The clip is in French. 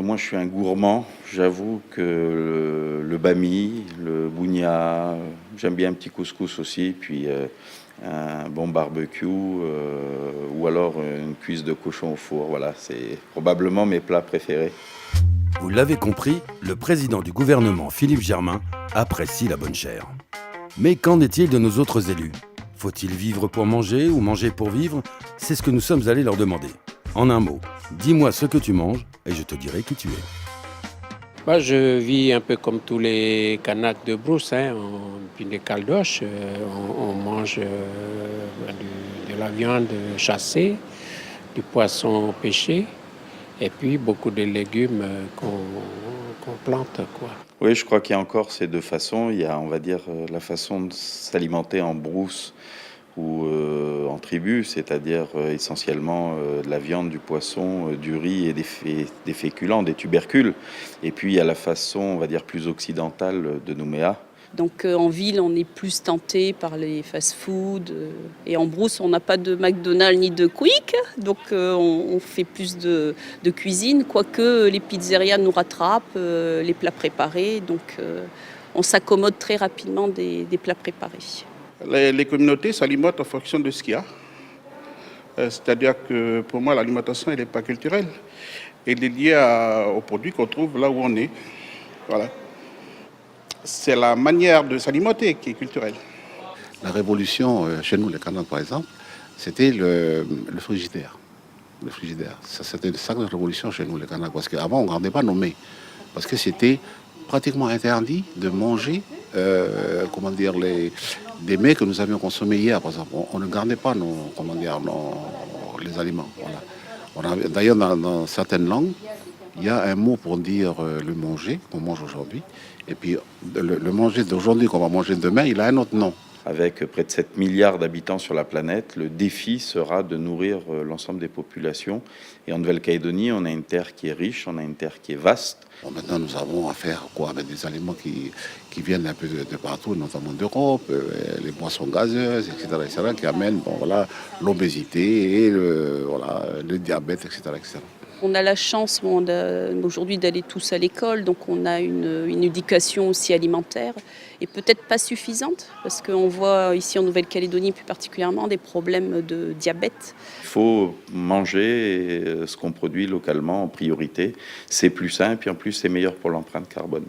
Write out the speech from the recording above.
Moi, je suis un gourmand. J'avoue que le bami, le bougna, j'aime bien un petit couscous aussi, puis un bon barbecue ou alors une cuisse de cochon au four. Voilà, c'est probablement mes plats préférés. Vous l'avez compris, le président du gouvernement, Philippe Germain, apprécie la bonne chère. Mais qu'en est-il de nos autres élus ? Faut-il vivre pour manger ou manger pour vivre ? C'est ce que nous sommes allés leur demander. En un mot, dis-moi ce que tu manges et je te dirai qui tu es. Moi, je vis un peu comme tous les Kanaks de brousse, puis les caldoches. On mange de la viande chassée, du poisson pêché, et puis beaucoup de légumes qu'on plante, quoi. Oui, je crois qu'il y a encore ces deux façons. Il y a, on va dire, la façon de s'alimenter en brousse ou en tribu, c'est-à-dire essentiellement de la viande, du poisson, du riz et des féculents, des tubercules. Et puis il y a la façon, on va dire, plus occidentale de Nouméa. Donc en ville, on est plus tenté par les fast-food. Et en brousse, on n'a pas de McDonald's ni de Quick. Donc on fait plus de cuisine. Quoique les pizzerias nous rattrapent, les plats préparés. Donc on s'accommode très rapidement des plats préparés. Les communautés s'alimentent en fonction de ce qu'il y a. C'est-à-dire que pour moi, l'alimentation, elle n'est pas culturelle. Elle est liée aux produits qu'on trouve là où on est. Voilà. C'est la manière de s'alimenter qui est culturelle. La révolution, chez nous, les Kanaks par exemple, c'était le frigidaire. Le frigidaire. Ça, c'était une sacrée révolution chez nous, les Kanaks. Parce qu'avant, on ne gardait pas nos mets. Parce que c'était pratiquement interdit de manger des mets que nous avions consommés hier, par exemple. On ne gardait pas les aliments. Voilà. D'ailleurs, dans certaines langues, il y a un mot pour dire le manger, qu'on mange aujourd'hui. Et puis le manger d'aujourd'hui qu'on va manger demain, il a un autre nom. Avec près de 7 milliards d'habitants sur la planète, le défi sera de nourrir l'ensemble des populations. Et en Nouvelle-Calédonie, on a une terre qui est riche, on a une terre qui est vaste. Bon, maintenant, nous avons affaire avec des aliments qui viennent un peu de partout, notamment d'Europe, les boissons gazeuses, etc., qui amènent l'obésité et le diabète, etc. On a la chance aujourd'hui d'aller tous à l'école, donc on a une éducation aussi alimentaire, et peut-être pas suffisante, parce qu'on voit ici en Nouvelle-Calédonie plus particulièrement des problèmes de diabète. Il faut manger ce qu'on produit localement en priorité. C'est plus sain, et puis en plus c'est meilleur pour l'empreinte carbone.